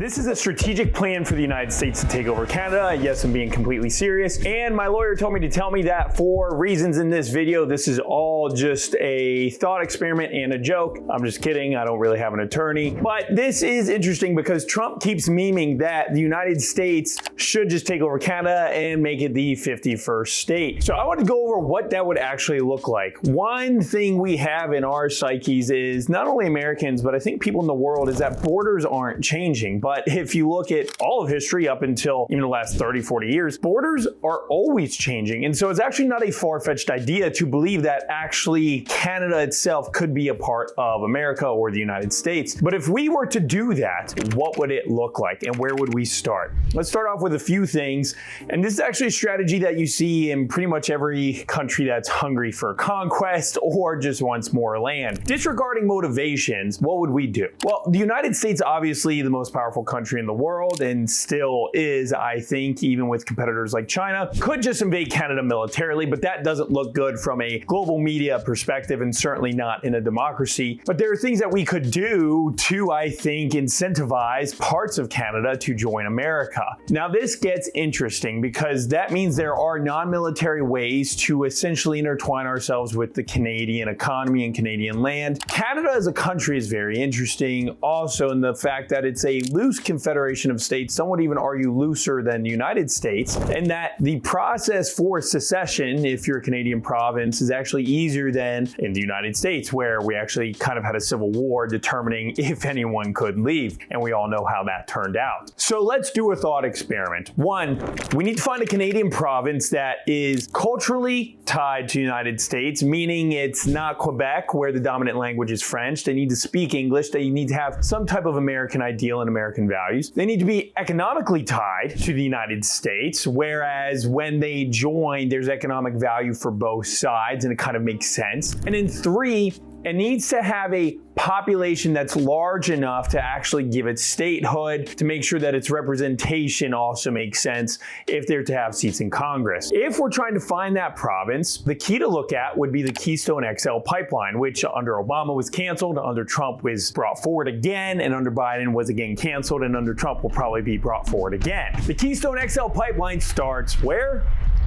This is a strategic plan for the United States to take over Canada. Yes, I'm being completely serious. And my lawyer told me to tell me that for reasons in this video. This is all just a thought experiment and a joke. I'm just kidding. I don't really have an attorney. But this is interesting because Trump keeps memeing that the United States should just take over Canada and make it the 51st state. So I want to go over what that would actually look like. One thing we have in our psyches is not only Americans, but I think people in the world is that borders aren't changing. But if you look at all of history up until even the last 30, 40 years, borders are always changing. And so it's actually not a far-fetched idea to believe that actually Canada itself could be a part of America or the United States. But if we were to do that, what would it look like and where would we start? Let's start off with a few things. And this is actually a strategy that you see in pretty much every country that's hungry for conquest or just wants more land. Disregarding motivations, what would we do? Well, the United States, obviously the most powerful country in the world, and still is, I think, even with competitors like China, could just invade Canada militarily, but that doesn't look good from a global media perspective and certainly not in a democracy. But there are things that we could do to, I think, incentivize parts of Canada to join America. Now, this gets interesting because that means there are non-military ways to essentially intertwine ourselves with the Canadian economy and Canadian land. Canada as a country is very interesting also in the fact that it's a loose confederation of states. Some would even argue looser than the United States, and that the process for secession, if you're a Canadian province, is actually easier than in the United States, where we actually kind of had a civil war determining if anyone could leave, and we all know how that turned out. So let's do a thought experiment. One, we need to find a Canadian province that is culturally tied to the United States, meaning it's not Quebec, where the dominant language is French. They need to speak English. They need to have some type of American ideal and American values. They need to be economically tied to the United States, whereas when they join, there's economic value for both sides, and it kind of makes sense. And then three, it needs to have a population that's large enough to actually give it statehood, to make sure that its representation also makes sense if they're to have seats in Congress. If we're trying to find that province, the key to look at would be the Keystone XL pipeline, which under Obama was canceled, under Trump was brought forward again, and under Biden was again canceled, and under Trump will probably be brought forward again. The Keystone XL pipeline starts where?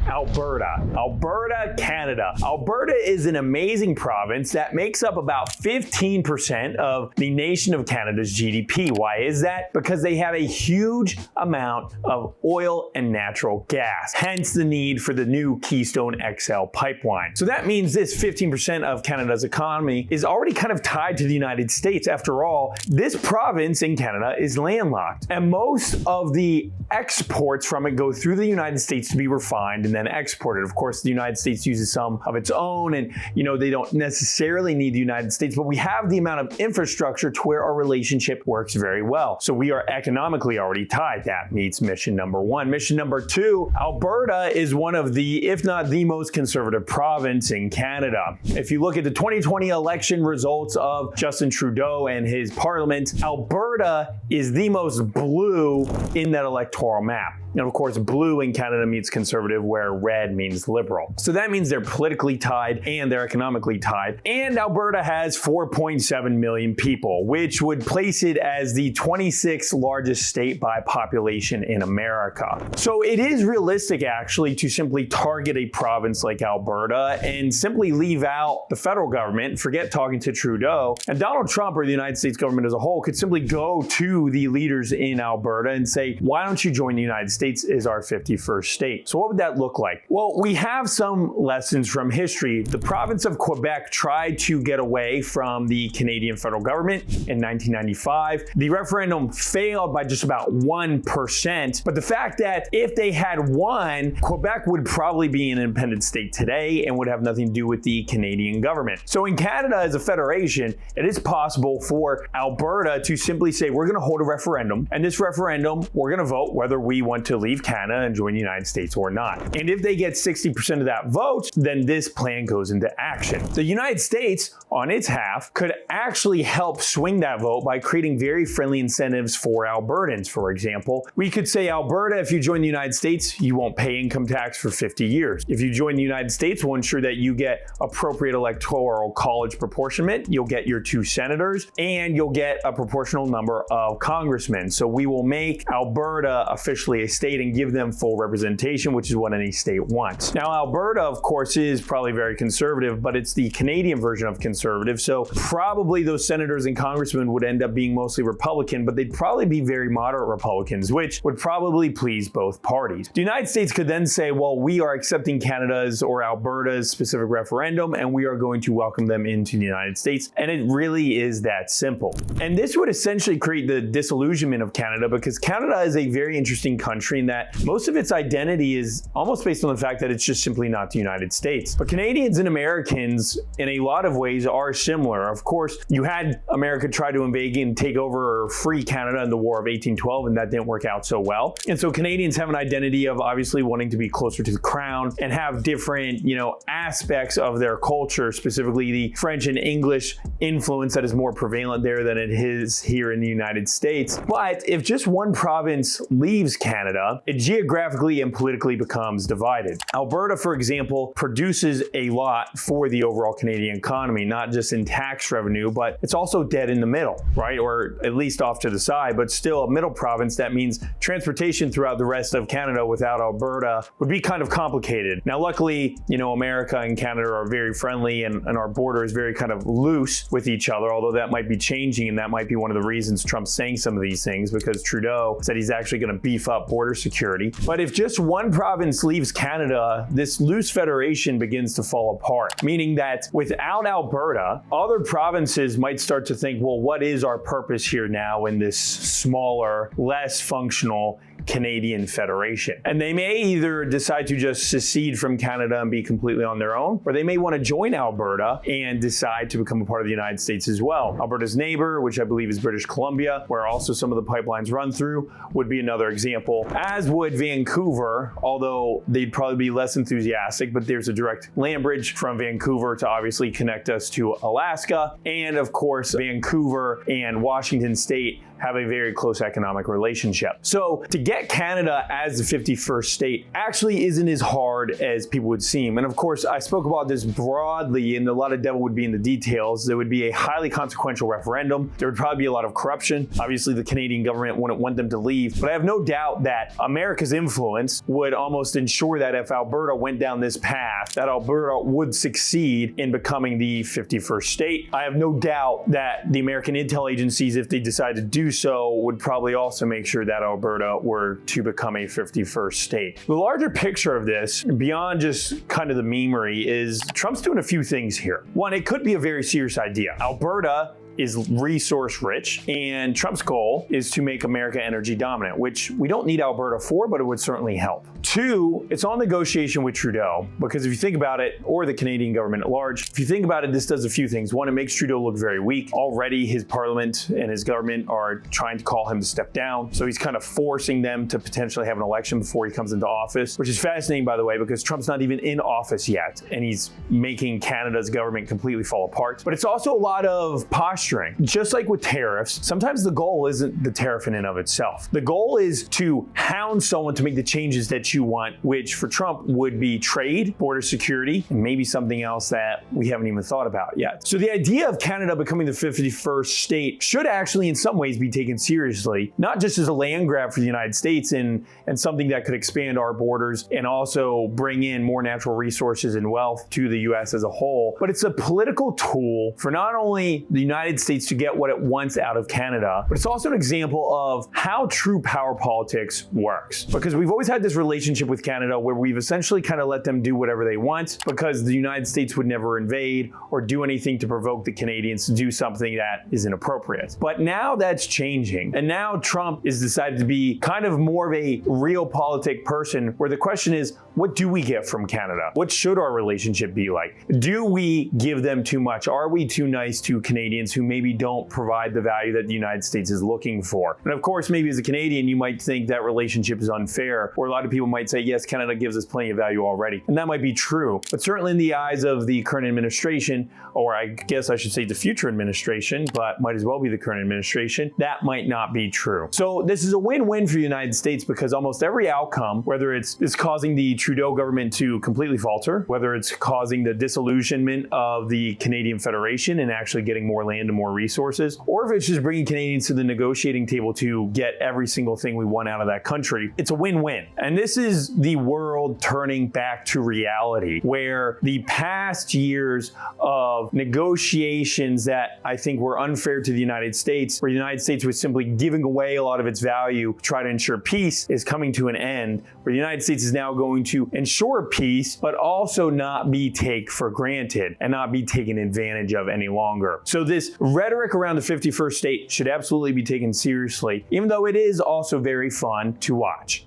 Alberta, Canada. Alberta is an amazing province that makes up about 15% of the nation of Canada's GDP. Why is that? Because they have a huge amount of oil and natural gas, hence the need for the new Keystone XL pipeline. So that means this 15% of Canada's economy is already kind of tied to the United States. After all, this province in Canada is landlocked, and most of the exports from it go through the United States to be refined and then exported. Of course, the United States uses some of its own, and they don't necessarily need the United States, but we have the amount of infrastructure to where our relationship works very well. So we are economically already tied. That meets mission number one. Mission number two, Alberta is one of the, if not the most conservative province in Canada. If you look at the 2020 election results of Justin Trudeau and his parliament, Alberta is the most blue in that electoral map. Now, of course, blue in Canada means conservative, where red means liberal. So that means they're politically tied and they're economically tied. And Alberta has 4.7 million people, which would place it as the 26th largest state by population in America. So it is realistic, actually, to simply target a province like Alberta and simply leave out the federal government, forget talking to Trudeau, and Donald Trump or the United States government as a whole could simply go to the leaders in Alberta and say, why don't you join the United States as our 51st state? So what would that look like? Well, we have some lessons from history. The province of Quebec tried to get away from the Canadian federal government in 1995. The referendum failed by just about 1%. But the fact that if they had won, Quebec would probably be an independent state today and would have nothing to do with the Canadian government. So in Canada as a federation, it is possible for Alberta to simply say, we're going to hold a referendum, and this referendum, we're going to vote whether we want to to leave Canada and join the United States or not. And if they get 60% of that vote, then this plan goes into action. The United States, on its half, could actually help swing that vote by creating very friendly incentives for Albertans. For example, we could say, Alberta, if you join the United States, you won't pay income tax for 50 years. If you join the United States, we'll ensure that you get appropriate electoral college proportionment. You'll get your 2 senators and you'll get a proportional number of congressmen. So we will make Alberta officially a state and give them full representation, which is what any state wants. Now, Alberta, of course, is probably very conservative, but it's the Canadian version of conservative. So probably those senators and congressmen would end up being mostly Republican, but they'd probably be very moderate Republicans, which would probably please both parties. The United States could then say, well, we are accepting Canada's or Alberta's specific referendum, and we are going to welcome them into the United States. And it really is that simple. And this would essentially create the disillusionment of Canada, because Canada is a very interesting country in that most of its identity is almost based on the fact that it's just simply not the United States. But Canadians and Americans, in a lot of ways, are similar. Of course, you had America try to invade and take over or free Canada in the War of 1812, and that didn't work out so well. And so Canadians have an identity of obviously wanting to be closer to the crown and have different, aspects of their culture, specifically the French and English influence that is more prevalent there than it is here in the United States. But if just one province leaves Canada, it geographically and politically becomes divided. Alberta, for example, produces a lot for the overall Canadian economy, not just in tax revenue, but it's also dead in the middle, right? Or at least off to the side, but still a middle province. That means transportation throughout the rest of Canada without Alberta would be kind of complicated. Now, luckily, America and Canada are very friendly, and our border is very kind of loose with each other, although that might be changing, and that might be one of the reasons Trump's saying some of these things, because Trudeau said he's actually going to beef up border security. But if just one province leaves Canada, this loose federation begins to fall apart, meaning that without Alberta, other provinces might start to think, well, what is our purpose here now in this smaller, less functional Canadian Federation? And they may either decide to just secede from Canada and be completely on their own, or they may want to join Alberta and decide to become a part of the United States as well. Alberta's neighbor, which I believe is British Columbia, where also some of the pipelines run through, would be another example, as would Vancouver, although they'd probably be less enthusiastic, but there's a direct land bridge from Vancouver to obviously connect us to Alaska. And of course, Vancouver and Washington State have a very close economic relationship. So to get Canada as the 51st state actually isn't as hard as people would seem. And of course, I spoke about this broadly, and a lot of devil would be in the details. There would be a highly consequential referendum. There would probably be a lot of corruption. Obviously, the Canadian government wouldn't want them to leave, but I have no doubt that America's influence would almost ensure that if Alberta went down this path, that Alberta would succeed in becoming the 51st state. I have no doubt that the American intel agencies, if they decide to do so, would probably also make sure that Alberta were to become a 51st state. The larger picture of this, beyond just kind of the memery, is Trump's doing a few things here. One, it could be a very serious idea. Alberta is resource rich, and Trump's goal is to make America energy dominant, which we don't need Alberta for, but it would certainly help. Two, it's on negotiation with Trudeau, because if you think about it, or the Canadian government at large, if you think about it, this does a few things. One, it makes Trudeau look very weak. Already his parliament and his government are trying to call him to step down, so he's kind of forcing them to potentially have an election before he comes into office, which is fascinating, by the way, because Trump's not even in office yet, and he's making Canada's government completely fall apart. But it's also a lot of posturing. Just like with tariffs, sometimes the goal isn't the tariff in and of itself. The goal is to hound someone to make the changes that you want, which for Trump would be trade, border security, and maybe something else that we haven't even thought about yet. So the idea of Canada becoming the 51st state should actually in some ways be taken seriously, not just as a land grab for the United States and something that could expand our borders and also bring in more natural resources and wealth to the US as a whole, but it's a political tool for not only the United States to get what it wants out of Canada, but it's also an example of how true power politics works. Because we've always had this relationship relationship with Canada where we've essentially kind of let them do whatever they want because the United States would never invade or do anything to provoke the Canadians to do something that is inappropriate. But now that's changing. And now Trump is decided to be kind of more of a realpolitik person where the question is, what do we get from Canada? What should our relationship be like? Do we give them too much? Are we too nice to Canadians who maybe don't provide the value that the United States is looking for? And of course, maybe as a Canadian, you might think that relationship is unfair, or a lot of people might say, yes, Canada gives us plenty of value already. And that might be true. But certainly in the eyes of the current administration, or I guess I should say the future administration, but might as well be the current administration, that might not be true. So this is a win-win for the United States because almost every outcome, whether it's causing the Trudeau government to completely falter, whether it's causing the disillusionment of the Canadian Federation and actually getting more land and more resources, or if it's just bringing Canadians to the negotiating table to get every single thing we want out of that country, it's a win-win. And this is the world turning back to reality, where the past years of negotiations that I think were unfair to the United States, where the United States was simply giving away a lot of its value to try to ensure peace, is coming to an end, where the United States is now going to ensure peace, but also not be taken for granted and not be taken advantage of any longer. So this rhetoric around the 51st state should absolutely be taken seriously, even though it is also very fun to watch.